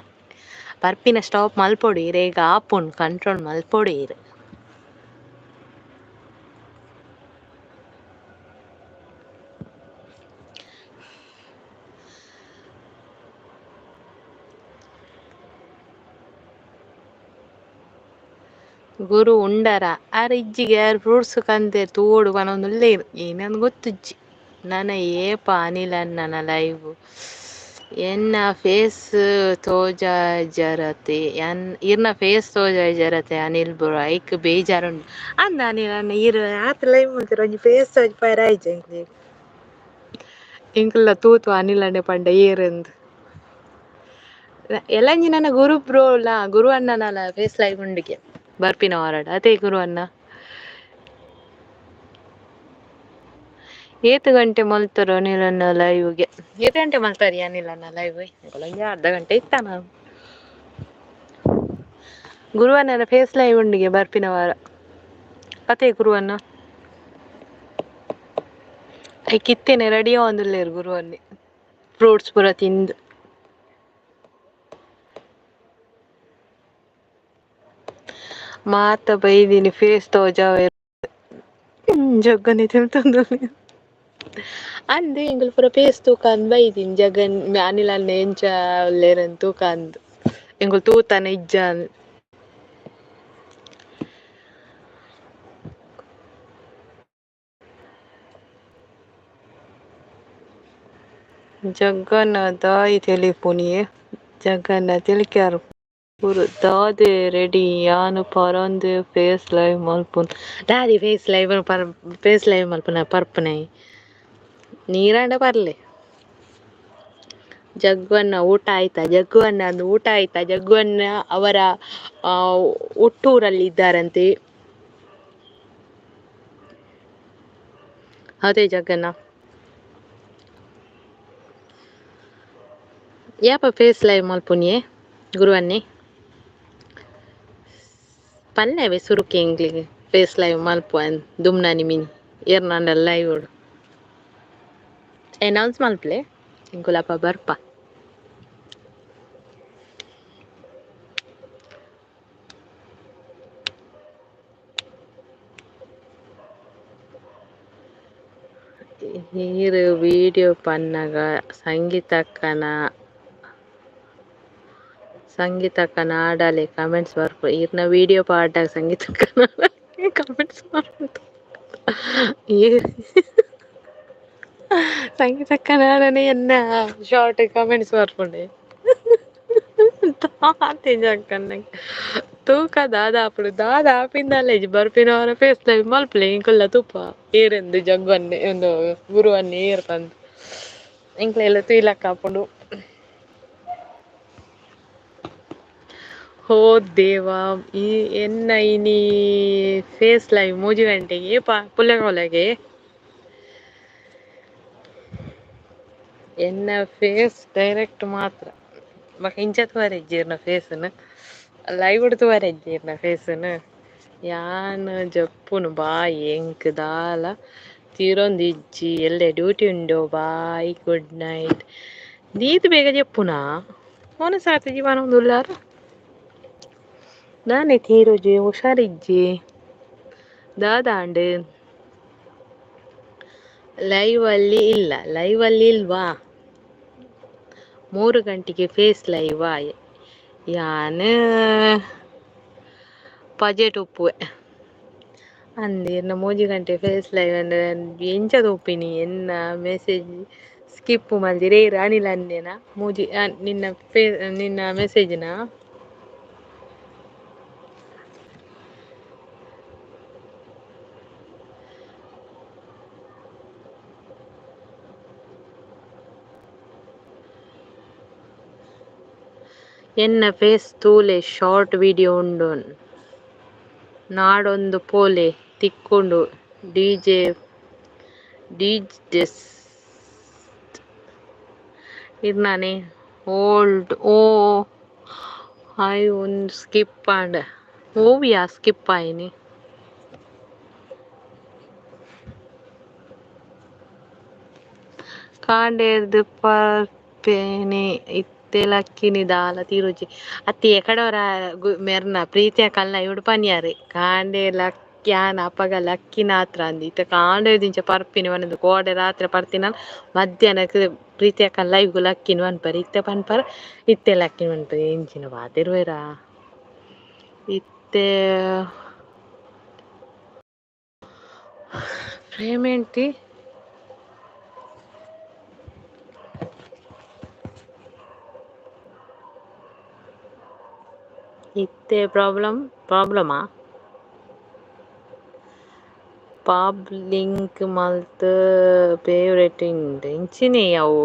ಪರ್ಪಿನ ಸ್ಟಾಪ್ ಮಲ್ಪೊಡು ಈಗ ಆಪುಂಡು ಕಂಟ್ರೋಲ್ ಮಲ್ಪೊಡು ಗುರು ಉಂಡರ ಇಜ್ಜಿಗೆ ಯಾರು ಫ್ರೂಟ್ಸ್ ಕಂತೆ ತೋಡು ಪನೊಂದುಲ್ಲೆ ಏನಂದು ಗೊತ್ತಿಜ್ಜಿ ನನ್ನ ಏಪ ಅನಿಲನ್ನ ಲೈವ್ ಎನ್ನ ಫೇಸ್ ತೋಜಾಜರತೆ ಇರ್ನ ಫೇಸ್ ತೋಜಾಜರತೆ ಅನಿಲ್ ಬ್ರೋ ಐಕ್ ಬೇಜಾರುಂಡು ಅಂದ ಅನಿಲನ್ನ ಇರ್ ಆತ ಲೈವ್ ಮಾಡ್ತಾರೆ ಒಂಜಿ ಫೇಸ್ ತೋಜ್ ಪೈರ ಆಯ್ಜ ಇಂಕ್ಲ ತೂತು ಅನಿಲನ್ನೆ ಪಂಡ ಏರೆಂದು ಎಲ್ಲಂಜಿ ನನ್ನ ಗುರು ಅಣ್ಣನಲ್ಲ ಫೇಸ್ ಲೈವ್ ಉಂಡಿಗೆ ಬರ್ಪಿನ ಹೊರಡ ಅದೇ ಗುರು ಅಣ್ಣ 7 ಗಂಟೆ ಮಲ್ತಾರ ಅನಿಲನ್ನ ಲೈವ್ಗೆ 7 ಗಂಟೆ ಮಲ್ತಾರಿ ಅನಿಲನ್ನ ಲೈವ್ ಅರ್ಧ ಗಂಟೆ ಇತ್ತ ನಾನು ಗುರುವಣ್ಣನ ಫೇಸ್ ಲೈವ್ ಉಂಡಿಗೆ ಬರ್ಪಿನ ವಾರ ಕತೆ ಗುರುವಣ್ಣ ಐ ಕಿತ್ತೇನೆ ರೆಡಿ ಆಂದುಲ್ಲೇರು ಗುರುವಣ್ಣಿ ಫ್ರೂಟ್ಸ್ ಪೂರ ತಿಂದು ಮಾತ ಬೈದಿನಿ ಫೇಸ್ ತೋಜಾವೆ ಜಗ್ಗನೆ ತಿಳ್ತಂದು ಅಂದು ಎಂಗಳು ಪೂರ ಫೇಸ್ ತೂಕಂದ್ ಬೈದಿನಿ ಜಗನ್ ಅನಿಲನ್ನ ಎಂಚ ಲೇರನ್ ತೂಕಂದ್ ಎಂಗಳು ತೂತಾನೆ ಇಜ್ಜಾನ್ ಜಗ್ಗನ ದಾಯಿ ತೆಲಿಪುನಿಯೆ ಜಗ್ಗನ ತಿಳ್ಕ್ಯಾರು ಪೂರ ದಾದೆ ರೆಡಿ ಯಾನು ಪರಂದು ಫೇಸ್ ಲೈವ್ ಮಲ್ಪುನ್ ದಾದಿ ಫೇಸ್ ಲೈವ್ ಮಲ್ಪುನ ಪರ್ಪನೆ ನೀರಾಂಡ ಬರ್ಲೆ ಜಗ್ಗಣ್ಣ ಊಟ ಆಯ್ತಾ ಜಗ್ಗಣ್ಣಂದು ಊಟ ಆಯ್ತಾ ಜಗ್ಗಣ್ಣ ಅವರ ಹುಟ್ಟೂರಲ್ಲಿ ಇದ್ದಾರಂತೆ ಅದೇ ಜಗ್ಗಣ್ಣ ಯಾಪ ಫೇಸ್ ಲೈವ್ ಮಲ್ಪುನಿಯೆ ಗುರುವನ್ನಿ ಪಲ್ಲೆವೆ ಸುರುಕೆ ಎಂಗ್ಲಿಗೆ ಫೇಸ್ ಲೈವ್ ಮಲ್ಪುವನ್ ದುಮ್ನಾನಿ ಮಿನಿ ಏರ್ನಂಡ ಲೈವ್ ಓಡು ಅನೌನ್ಸ್ ಮಲ್ಪಲೆ ಎಂಕುಲಪ್ಪ ಬರ್ಪ ನೀರು ವಿಡಿಯೋ ಪನ್ನಗ ಸಂಗೀತಕ್ಕನ ಆಡಲೆ ಕಮೆಂಟ್ಸ್ ಬರ್ಪು ಈರ್ನ ವಿಡಿಯೋ ಪಾಡ್ಡಾಗ ಸಂಗೀತಕ್ಕನ ಕಮೆಂಟ್ಸ್ ಬರ್ಪುಂಡು ಸಂಗೀತಕ್ಕನ ಆಡನೆ ಎನ್ನ ಶಾರ್ಟ್ ಕಮೆಂಟ್ಸ್ ಬರ್ಪುಂಡೆ ತಾತೆ ಜಕ್ಕನ್ನ ತೂಕ ದಾದಾಪುಡು ದಾದಾಪಿಂದಲ್ಲ ಬರ್ಪಿನವರ ಫೇಸ್ ಲೈವ್ ಮಲ್ಪಲೆ ಇಂಕುಲ್ಲ ತುಪ್ಪ ಏರೆಂದು ಜಗ್ಗನ್ನೆ ಒಂದು ಗುರುವನ್ನೇ ಏರ್ ಬಂದು ಇಂಕ್ಲೆಲ್ಲ ತೂಯ್ಲಕ್ಕ ಹಾಪುಂಡು ಹೋ ದೇವಾ ಈ ಎನ್ನ ಇನಿ ಫೇಸ್ ಲೈವ್ 3 ಗಂಟೆಗೆ ಪುಲ್ಲೆಗೊಲೆಗೆ ಎನ್ನ ಫೇಸ್ ಡೈರೆಕ್ಟ್ ಮಾತ್ರ ಇಂಚತ್ ವರೆಜ್ಜೀರ್ನ ಫೇಸ್ನು ಲೈವ್ ಉಡ್ತು ವರೆಜ್ಜೀರ್ನ ಫೇಸ್ನು ಯಾನ್ ಜಪ್ಪುನು ಬಾಯ್ ಎಂಕ್ ದಾಲ ತೀರೊಂದು ಇಜ್ಜಿ ಎಲ್ಲೆ ಡ್ಯೂಟಿ ಉಂಡು ಬಾಯ್ ಗುಡ್ ನೈಟ್ ನೀತು ಬೇಗ చెప్పునా ಮೋನ ಸಾತಿ ಜೀವನ ಒಂದುಲ್ಲಾರ ನಾನೇ ತೀರೋಜಿ ಹುಷಾರಿಜ್ಜಿ ದಾದಾಂಡ್ ಲೈವ್ ಅಲ್ಲಿ ಇಲ್ವಾ 3 ಗಂಟೆಗೆ ಫೇಸ್ ಲೈವ್ ಯಾನ್ ಬಜೆಟ್ ಉಪ್ಪುವೆ ಅಂದಿರ್ನ 3 ಗಂಟೆ ಫೇಸ್ ಲೈವ್ ಅಂದ್ರೆ ಎಂಚದ ಉಪ್ಪಿನಿ ಎನ್ನ ಮೆಸೇಜ್ ಸ್ಕಿಪ್ ಮಲ್ದಿರೇ ಅನಿಲ್ ಅಂದೇನ ನಿನ್ನ ಮೆಸೇಜ್ನ ಎನ್ನ ಫೇಸ್ ತೂಲೆ ಶಾರ್ಟ್ ವಿಡಿಯೋ ಉಂಡು ನಾಡೊಂದು ಪೋಲೆ ತಿಕ್ಕೊಂಡು ಡಿಜೆಸ್ ಇರ್ನಾನೆ ಓಲ್ಡ್ ಐ ಒಂದು ಸ್ಕಿಪ್ ಆಂಡ್ ಮೂವಿಯಾ ಸ್ಕಿಪ್ ಆಯ್ನಿ ಕಾಂಡೇರ್ದು ಪರ್ಪೇನೆ ಇತ್ತೆ ಲಕ್ಕಿನಿ ದಾಲ ತೀರುಜಿ ಅತ್ತಿ ಎಕಡವರ ಮೆರ್ನ ಪ್ರೀತಿಯ ಕಲ್ಲ ಇವ್ಡು ಪನ್ಯಾರಿ ಕಾಂಡೆ ಲಕ್ಕ್ಯಾನ ಅಪಗ ಲಕ್ಕಿನ ಹತ್ರ ಅಂದಿ ಇತ್ತ ಕಾಂಡೆ ದಿಂಚ ಪರ್ಪಿನಿ ಒನದು ಕೋಡೆ ರಾತ್ರಿ ಪರ್ತಿನ ಮಧ್ಯಾಹ್ನಕ್ಕೆ ಪ್ರೀತಿಯ ಕಲ್ಲ ಇವ್ಗು ಲಕ್ಕಿನ ಅನ್ಪರಿ ಇತ್ತೆ ಪನ್ಪರ ಇತ್ತೆ ಲಕ್ಕಿನ ಅನ್ಪರಿ ಎಂಚಿನ ಬಾತಿರ್ವೇರ ಇತ್ತೆ ಪೇಮೆಂಟ್ ಇತ್ತೆ ಪ್ರಾಬ್ಲಮಾ ಪಾಬ್ ಲಿಂಕ್ ಮಲ್ತ್ ಫೇವ್ರೇಟ್ ಇಂಚಿನಿ ಅವು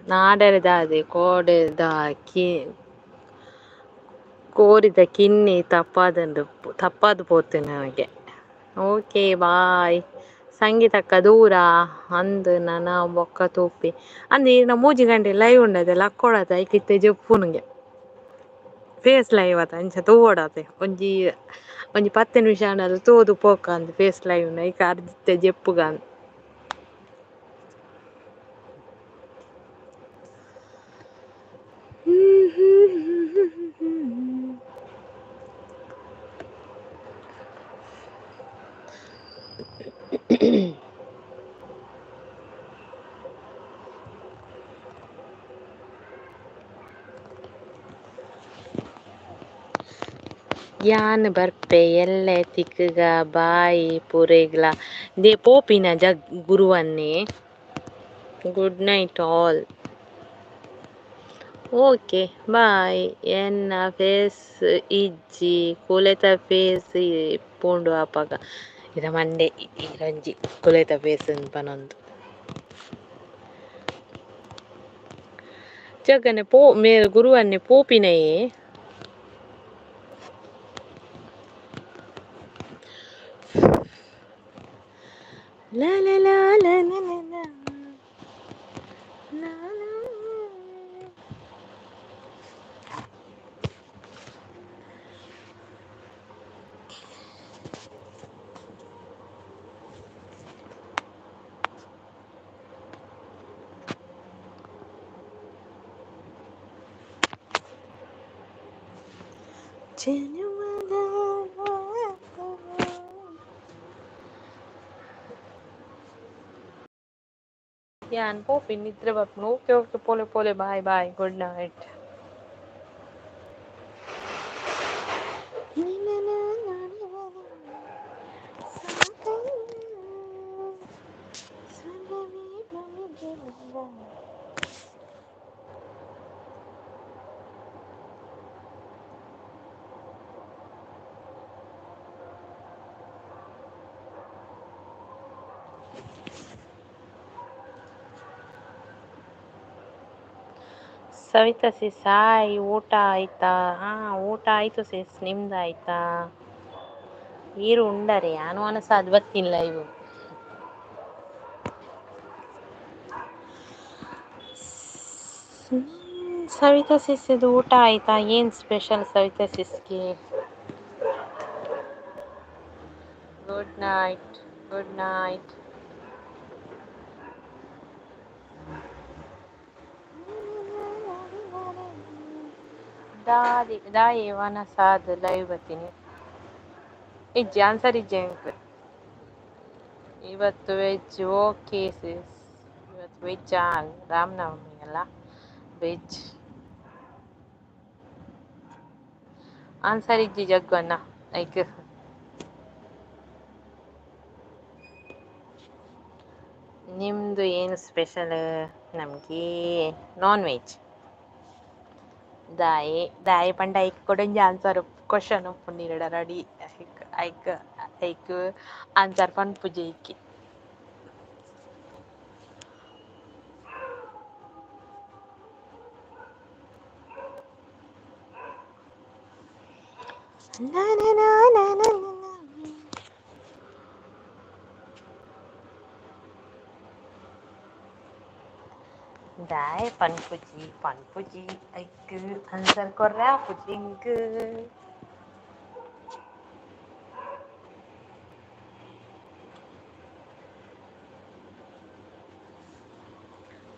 ನಾಡರೆದಾದೆ ಕೋರಿದ ಕಿನ್ನಿ ತಪ್ಪಾದು ಪೋತೆ ನನಗೆ ಓಕೆ ಬಾಯ್ సంగీతక్క దూర అందు నాన్న బొక్క తూపి అంది నా మూజಿ ಗಂಟೆ ಲೈವ್ ఉండదు ಲಕ್ಕೊಡತ ಐಕಿತ್ತೆ ಜಪ್ಪುನ್ಗೆ ಫೇಸ್ ಲೈವ್ ಆತ ಅಂಚ ತೂವಡತೆ ಒಂಜಿ 10 ನಿಮಿಷ ಅನ್ನದು ತೂದು ಪೋಕ ಅಂದ್ ಫೇಸ್ ಲೈವ್ ನ ಐಕ ಅರ್ಜಿತ್ತೆ ಜಪ್ಪುಗ ಯಾನ್ ಬರ್ಪೆ ಎಲ್ಲೆ ತಿಕ್ಕಗ ಬಾಯಿ ಪೂರೆಗ್ಲ ದೇ ಪೋಪಿನ ಜಗ್ ಗುರುವನ್ನೇ good night all okay bye ಎನ್ನ ಫೇಸ್ ಇಜ್ಜಿ ಕುಲೆತ ಫೇಸ್ ಪೂಂಡು ಆಪಗ ಇದ ಮಂಡೆ ಇರಂಜಿ ಕುಲೆತ ಫೇಸ್ ಪನೊಂದು ಜಗನೆ ಪೋ May ಗುರುವನ್ನೇ ಪೋಪಿನಯೇ La la la la la la la la la. Yan po, pinitra ba? Okay, okay, pole, pole, bye, bye, good night. Savita sis hi ಊಟ ಆಯ್ತಾ ಊಟ ಆಯ್ತು ಸಿಸ್ ನಿಮ್ದು ಆಯ್ತಾ ಈರು ಉಂಡರೆ ನಾನು ಅನಸ ಅದು ಬತ್ತಿಲ್ಲ ಇವು ಸವಿತಾ ಸಿಸ್ ಇದು ಊಟ ಆಯ್ತಾ ಏನ್ ಸ್ಪೆಷಲ್ ಸವಿತಾ ಸಿಸ್ಗೆ ಗುಡ್ ನೈಟ್ ಗುಡ್ ನೈಟ್ ದಾಯಿ ವನ ಸಾದ್ ಲೈವ್ ಬರ್ತೀನಿ ಇಜ್ಜಿ ಆನ್ಸರ್ ಇಜ್ಜಿ ಇವತ್ತು ವೆಜ್ ಓಕೆ ಸಿಸ್ ಇವತ್ತು ವೆಜ್ ರಾಮನವಮಿ ಅಲ್ಲ ವೆಜ್ ಆನ್ಸರ್ ಇಜ್ಜಿ ಜಗ್ಗನ್ನ ಲೈಕ್ ನಿಮ್ದು ಏನು ಸ್ಪೆಷಲ್ ನಮಗೆ ನಾನ್ ವೆಜ್ ದಾಯಿ ಪಂಡ ಐಕ್ ಕೊಡಂಜಿ ಆನ್ಸರ್ ಕ್ವಶನ್ ಪುಂಡಿರಡ ರೆಡಿ ಐಕ್ ಐಕ್ ಆನ್ಸರ್ ಪನ್ಪುಜಿ ಐಕಿ ದಾಯಿ ಪನ್ಪುಜಿ ಐಕ್ ಆನ್ಸರ್ ಕೊರ್ರ ಪುಜಿಂಗ್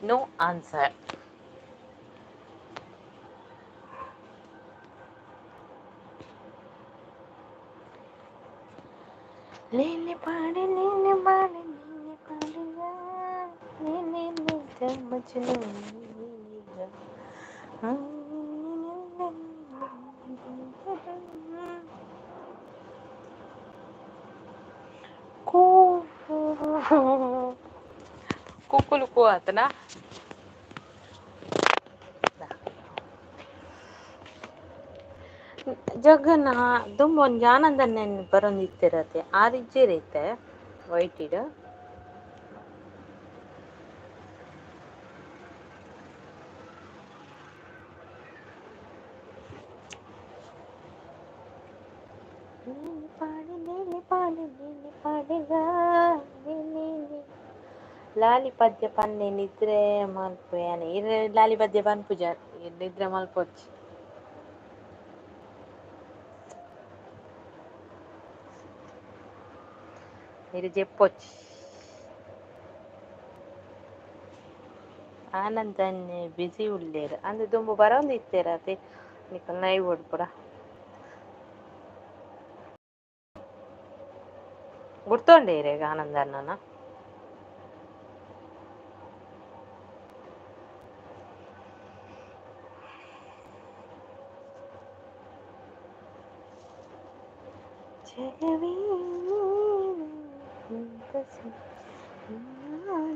ನೋ ಆನ್ಸರ್ ಲೇಲೆ ಪಾಡೆ ಲೇಲೆ ಪಾಡೆ ಲೇಲೆ ಪಾಡೆಗ ಲೇಲೆ ಲೇಲೆ ಮಜ್ನು ನೀಗ ಕೂ ಕುಕ್ಕುಲು ಕೂ ಆತನಾ ಜಗನ ದುಂಬ ಒಂಜಿ ಆನಂದನೆ ಬರೊಂದಿತ್ತಿರತೆ ಆರಿಜ್ಜೆರೈತೆ ವೈಟಿಡ್ ಲೇಲೆ ಪಾಡೆ ಲೇಲೆ ಪಾಡೆಗ లాలి పద్య పన్నే నిద్రే మల్పోయాను లాలి పద్య పని పూజ నిద్ర మల్పొచ్చు మీరు చెప్పొచ్చు ಆನಂದನ್ನೇ ಬಿಸಿ ಉಳ್ಳೇರು ಅಂದ್ರೆ ತುಂಬ ಬರೋಂದು ಇತ್ತೇರತೆ ನಿಕ್ಕ ನೈ ಓಡ್ಪುರ ಗುರ್ತೊಂಡೇರೇಗ ಆನಂದಣ್ಣನ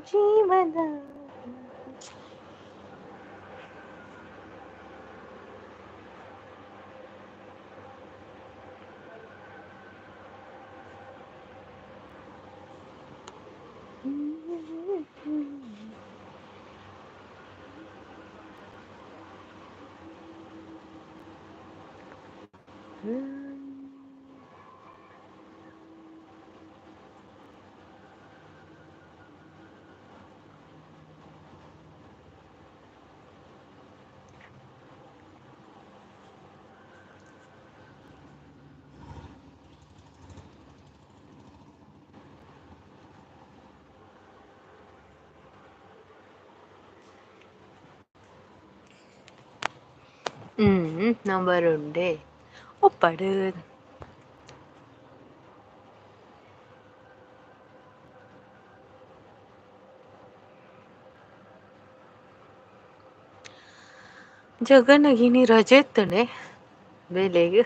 ಜೀವನ ನಂಬರ್ ಉಂಡೆ ಒಪ್ಪಡು ಜಗನ್ನಗಿನಿ ರಜೆ ಇತ್ತಣೆ ಬೇಲೆಗೆ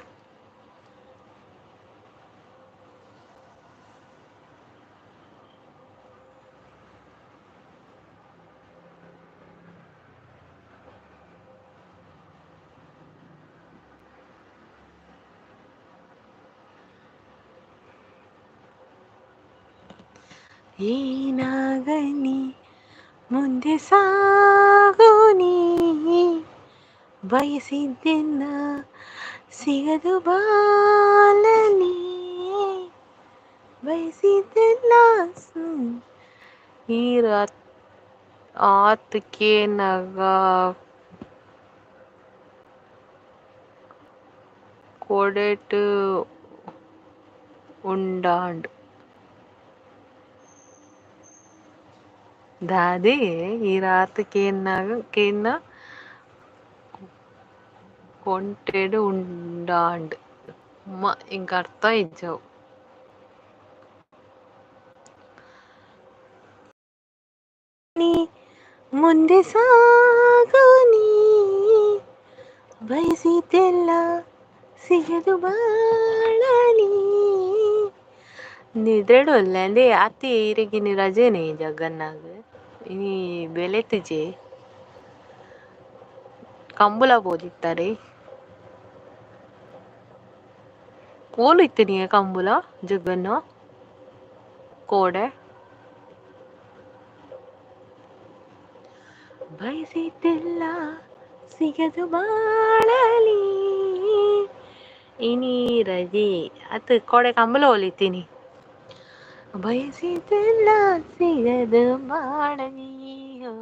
ಏನಾಗನಿ ಮುಂದೆ ಸಾಗೋನಿ ಬಯಸಿದ್ದೆನ್ನ ಸಿಗದು ಬಾಳಲಿ ಬಯಸಿದ್ದೆಲ್ಲ ಈ ಆತಕ್ಕೆ ನಗ ಕೊಡೆಟ್ ಉಂಡಾಂಡ್ దాది ఈ రాత్రికేన్న కొంటెడు ఉండాండ్ ఇంక అర్థం ఇచ్చావు ಮುಂದೆ ಸಾಗೋನಿ ಬಯಸಿದ್ದೆಲ್ಲ ಸಿಗದು ಬಾಳಲಿ ನಿದ್ರೆಡು ಅಲ್ಲಂದೆ ಅತಿ ಇರಗಿನಿ ರಜೆನೆ ಜಗನ್ನಾಗ ಇನಿ ಬೆಳೆತಿಜೆ ಕಂಬುಲ ಬೋದಿತ್ತಾರೆ ಓಲು ಇತ್ತನಿಯ ಕಂಬುಲ ಜಗನ್ನ ಕೋಡೆ ಬಯಸಿದ್ದೆಲ್ಲ ಸಿಗದು ಬಾಳಲಿ ಇನಿ ರಜೆ ಅತ್ ಕೋಡೆ ಕಂಬಲ ಹೊಲಿತೀನಿ ಬಯಸಿದ್ದೆಲ್ಲ ಸಿಗದು ಬಾಳಲಿಯೋ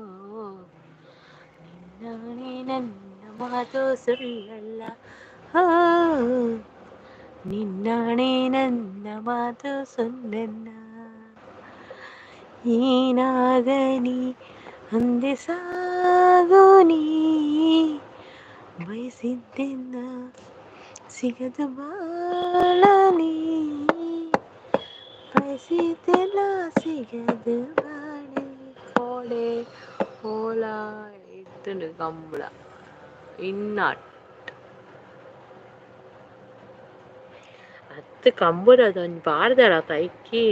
ನಿನ್ನಾಣೆ ನನ್ನ ಮಾತು ಸುಳ್ಳಲ್ಲ ಹೋ ನಿನ್ನಾಣೆ ನನ್ನ ಮಾತು ಸುಳ್ಳಲ್ಲ ಏನಾಗನಿ ಮುಂದೆ ಸಾಗೋನಿ ಬಯಸಿದ್ದೆನ್ನ ಸಿಗದು ಬಾಳಲಿ ಬಯಸಿದ್ದೆಲ್ಲ ಸಿಗದು ಬಾಳಲಿ ಕೋಡೆ ಓಲ ಇತ್ತು ಕಂಬಳ ಇನ್ನಾಟ್ ಅತ್ತು ಕಂಬಳದೊಂದು ಬಾರ್ದಳ ಕೈಕಿ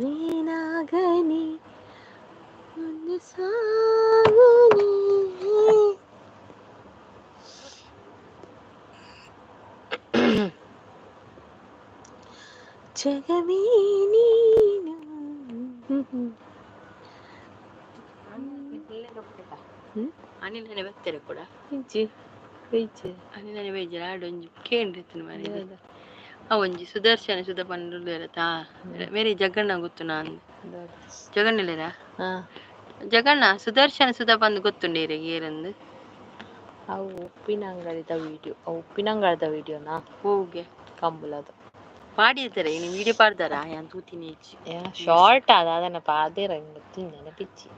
ಏನಾಗನಿ ಮುಂದೆ ಸಾಗೋನಿ ಜಗವೇ ನೀನು ಅನಿಲನೆ ಬರ್ತಾರೆ ಕೂಡ ಇಜ್ಜಿ ಬೈಜಿ ಅನಿಲನೆ ಬೇಜಾರ ಆಡೊಂಜಿ ಕೇಂದ್ರಿತ್ತು ಮಾರಿ ಒಂಜಿ ಸುದರ್ಶನ ಸುಧ ಪಂಡುಲೆರ ತಾ ಮೇರೆ ಜಗಣ್ಣ ಗೊತ್ತು ನಾನು ಜಗಣ್ಣಲೆರ ಜಗಣ್ಣ ಸುದರ್ಶನ ಸುಧ ಬಂದು ಗೊತ್ತುಂಡೇರೆ ಏರಂದು ಅವು ಉಪ್ಪಿನಂಗಡಿದ ವಿಡಿಯೋ ಉಪ್ಪಿನಂಗಡಿದ ವಿಡಿಯೋನಾ ಹೋಗೆ ಕಂಬುಲದು ಪಾಡಿರ್ತಾರೆ ನೀನು ವಿಡಿಯೋ ಪಾಡ್ದಾರ ಯಾನ್ ತೂತಿನಿ ಶಾರ್ಟ್ ಅದ ಅದನ್ನ ಪಾದೇರ ಗೊತ್ತಿಂದ ಪಿಚ್ಚಿ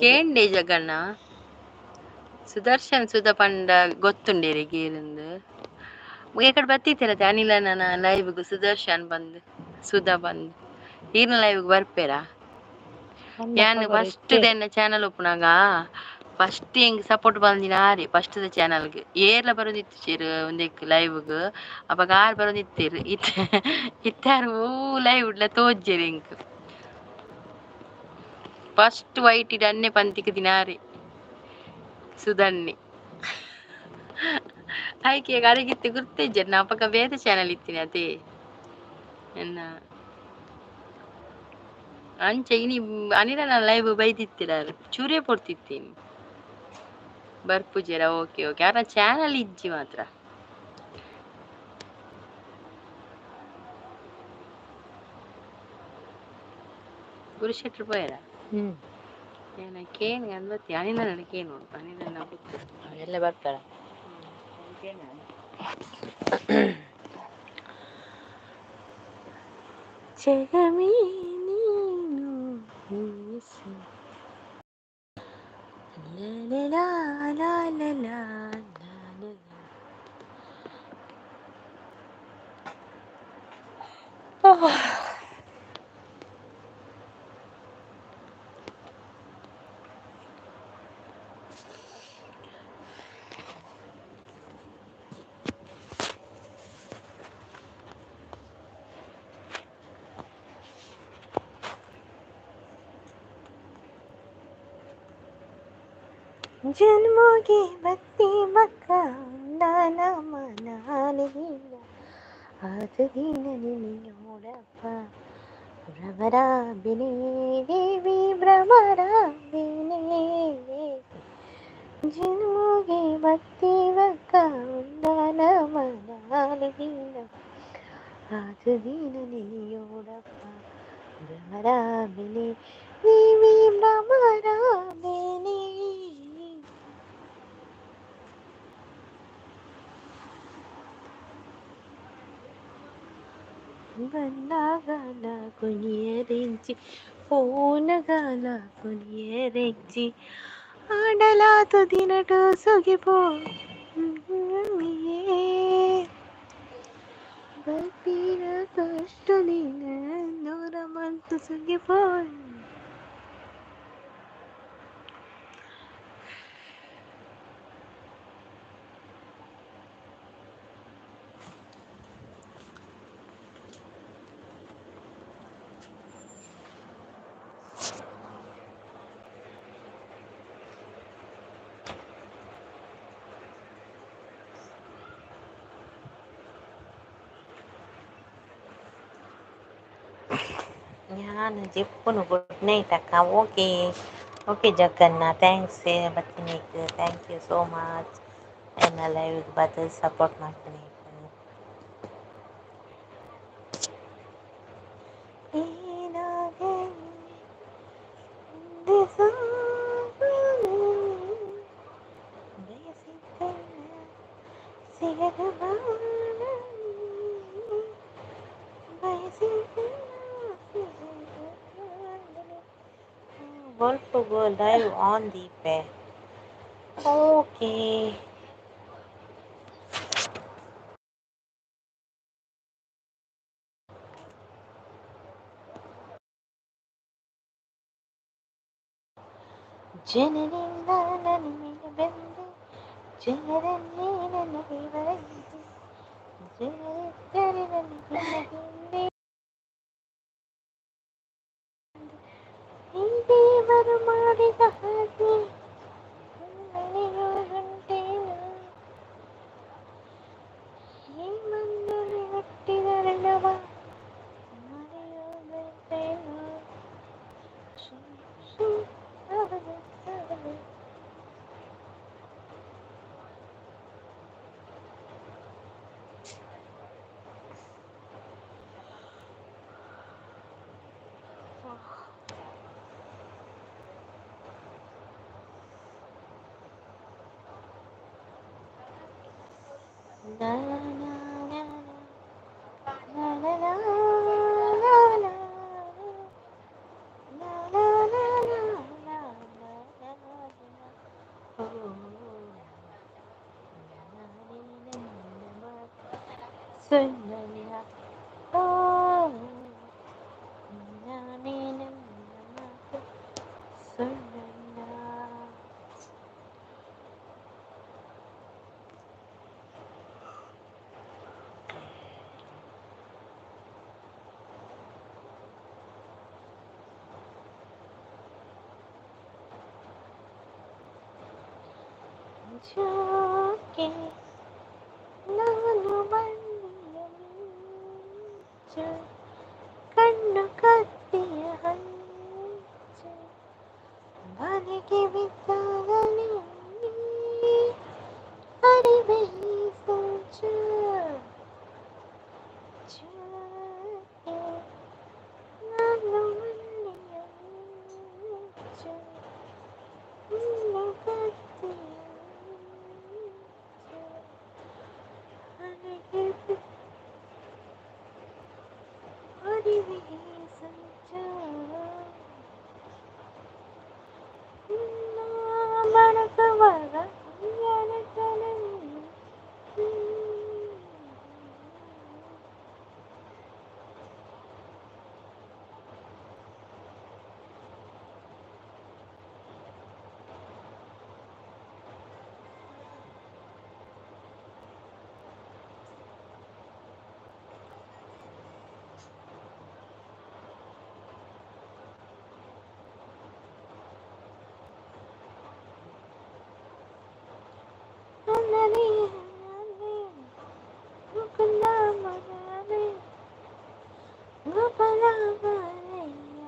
ಕೇಂಡೆ ಜಗಣ್ಣ ಸುದರ್ಶನ್ ಸುಧ ಪಂಡ ಗೊತ್ತುಂಡೇರೆ ಗೇರಂದು ಎಕಡೆ ಬತ್ತಿತ್ತಿರತ್ತೆ ಅನಿಲನ ಲೈವ್ಗೂ ಸುದರ್ಶನ್ ಬಂದು ಸುಧಾ ಬಂದು ಈರ್ನ ಲೈವ್ಗೆ ಬರ್ಪೇರಾ ಯಾನ್ ಫಸ್ಟ್ ದೆನ್ನ ಚಾನಲ್ ಒಪ್ಪುನಾಗ ಫಸ್ಟ್ ಹೆಂಗ್ ಸಪೋರ್ಟ್ ಬಂದಿನಾರಿ ಫಸ್ಟ್ ದ ಚಾನಲ್ಗೆ ಏರ್ಲ ಬರೋದಿತ್ತು ಚೇರು ಒಂದಕ್ಕೆ ಲೈವ್ಗೆ ಅವಾಗ ಆರು ಬರೋದಿತ್ತೀರು ಇತ್ತಾರು ಲೈವ್ ಉಡ್ಲ ತೋಜ್ಜೇರಿ ಇಂಕ್ ಫಸ್ಟ್ ವೈಟ್ ಇಡ್ ಅನ್ನೆ ಪಂತಿಗೆ ದಿನಾರಿ ಸುಧನ್ನಿ ಆಯ್ಕೆ ಅರಗಿತ್ತು ಗುರ್ತಿಜ್ಜೆ ನಾ ಪಕ್ಕ ಬೇರೆ ಚಾನಲ್ ಇತ್ತೀನಿ ಅದೇ ಎನ್ನ ಅಂಚೆ ಇನಿ ಅನಿಲ ನಾನು ಲೈವ್ ಬೈದಿತ್ತೀರ ಚೂರೇ ಪೊಡ್ತಿತ್ತೀನಿ ಬರ್ಪುಜೆರ ಓಕೆ ಓಕೆ ಯಾರ ಚಾನಲ್ ಇಜ್ಜಿ ಮಾತ್ರ ಗುರುಶೆಟ್ರು ಪೋಯರ ಏನಕ್ಕೇನು ಅನ್ಬತ್ತಿ ಅನಿಲ ನನಗೇನು ಅನಿಲ ಗೊತ್ತು ಎಲ್ಲ ಬರ್ತಾರ ಜಗವೇ ನೀನು ಲಾ ಲಾ ಲಾ ಲಾ ಜನ್ಮೋಗೆ ಬತ್ತಿ ಮಕ್ಕ ನಾನ ಮನಾಲಿಲ್ಲ ಆದ ದಿನ ನಿನ್ನೋಡಪ್ಪ ಭ್ರಮರಾಂಬಿನಿ ದೇವಿ ಭ್ರಮರಾಂಬಿನಿ ಜನ್ಮೋಗೆ ಬತ್ತಿ ಮಕ್ಕ ನಾನ ಮನಾಲಿಲ್ಲ ಆದ ದಿನ ನಿನ್ನೋಡಪ್ಪ ಭ್ರಮರಾಂಬಿನಿ ದೇವಿ ಭ್ರಮರಾಂಬಿನಿ ಬಣ್ಣಗಾಲ ಕುಣಿಯರೆಂಚಿ ಫೋನಗಾಲ ಕುಣಿಯರೆಂಚಿ ಆಡಲಾತು ದಿನಟು ಸುಗಿಪೋ ಬರ್ತೀರ ಕಷ್ಟ ದಿನ ನೂರ ಮಂತು ಸುಗಿಪೋ ನಾನು ಜಿಪ್ಪುನು ಗುಡ್ ನೈಟ್ ಅಕ್ಕ ಓಕೆ ಓಕೆ ಜಗನ್ನ ಥ್ಯಾಂಕ್ಸ್ ಬರ್ತೀನಿ ಥ್ಯಾಂಕ್ ಯು ಸೋ ಮಚ್ ಎನ್ನ ಲೈವ್ಗೆ ಬರ್ದು ಸಪೋರ್ಟ್ ಮಾಡ್ತೀನಿ Want to go live on the bed. Okay. ಜನರಿಂದ ನನಗೆ ಬಂದು ಜನರನ್ನೇ ನನಗೆ ಬರೆದು ಜನರಿದ್ದರೆ ನನಗೆ ಹಿಂದೆ ಈ ದೇವರು ಮಾಡಿದ ಹಾಗೆ ನನಗೂ ಗಂಟೇನು ಈ ಮಣ್ಣಲ್ಲಿ ಹುಟ್ಟಿದರೆಲ್ಲವ ಮರೆಯೋದೈತೇನೋ. ಶೂ, ಶೂ, ಅವನು, ಅವನು. Na, na, na, na, na, na, na, na, na. Na, na, na, na, na, na, na, na. Oh, na, ni, na, na, ma. Sunanya. Oh, na, ni, na, na, ma. Sunanya. ಜೋಕೆ ನಾನು ಬಂದಿಯ ಮಿಂಚು ಕಣ್ಣು ಕತ್ತಿಯ ಹಂಚು ಮನೆಗೆ ಬಿದ್ದಾಗಲೇ ಅರಿವೆ ಈ ಸಂಚು ಜೋಕೆ ನಾನು ಬಂದಿಯ ಮಿಂಚು ಕಣ್ಣು ಕತ್ತಿಯ ಮನೆಗೆ ಅರಿವೆ ಈ ಸಂಚು ಮನಕವರ ಎನಕಲಲ್ಲಿ ನನ್ನಲ್ಲಿ ನನ್ನಲ್ಲಿ ಮುಕುಂದ ಮನನೆ ಗೋಪಾಲ ಮರೆಯ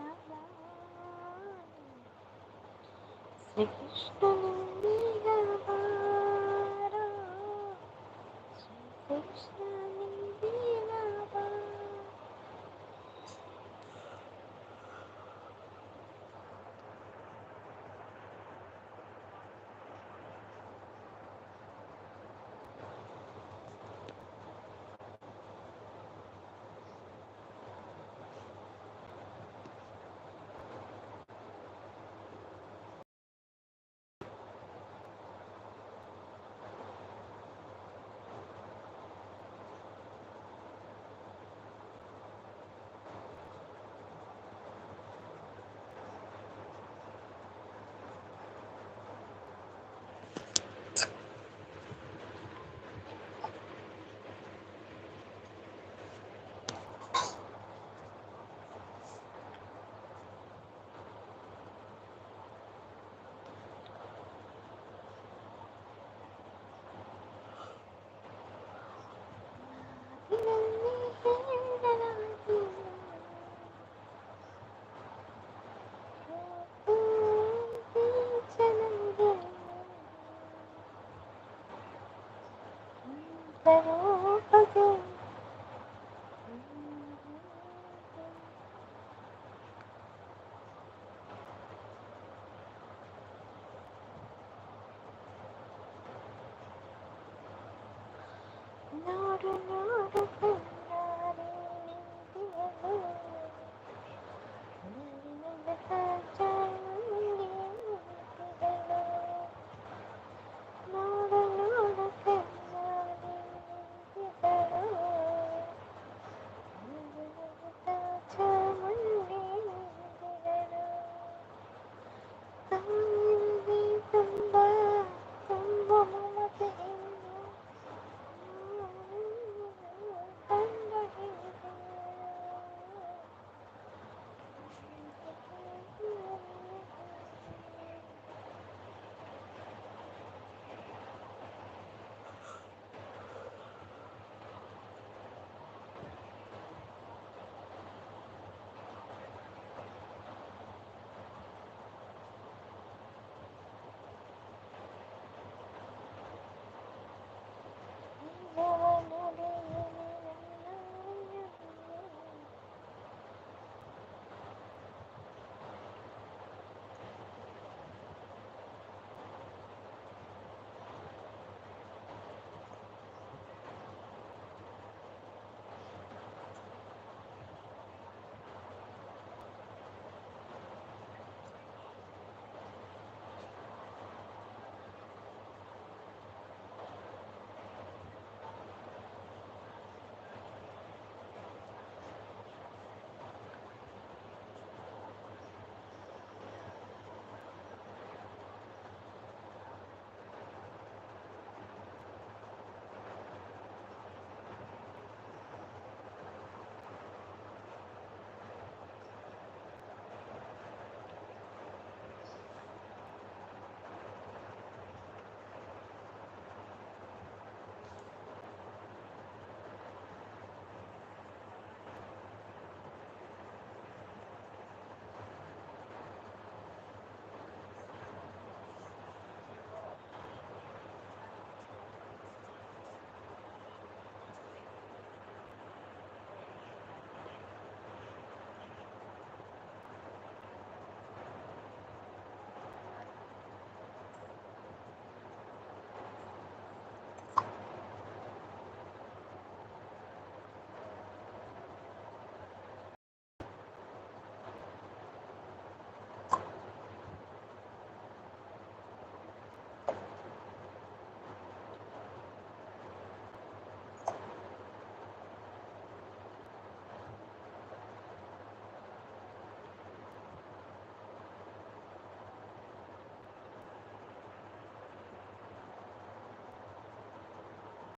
ಶ್ರೀಕೃಷ್ಣನಿಂದೀಗ ಬಾರ ಶ್ರೀಕೃಷ್ಣನಿಂದೀಗ ಬಾರ ನೋಡು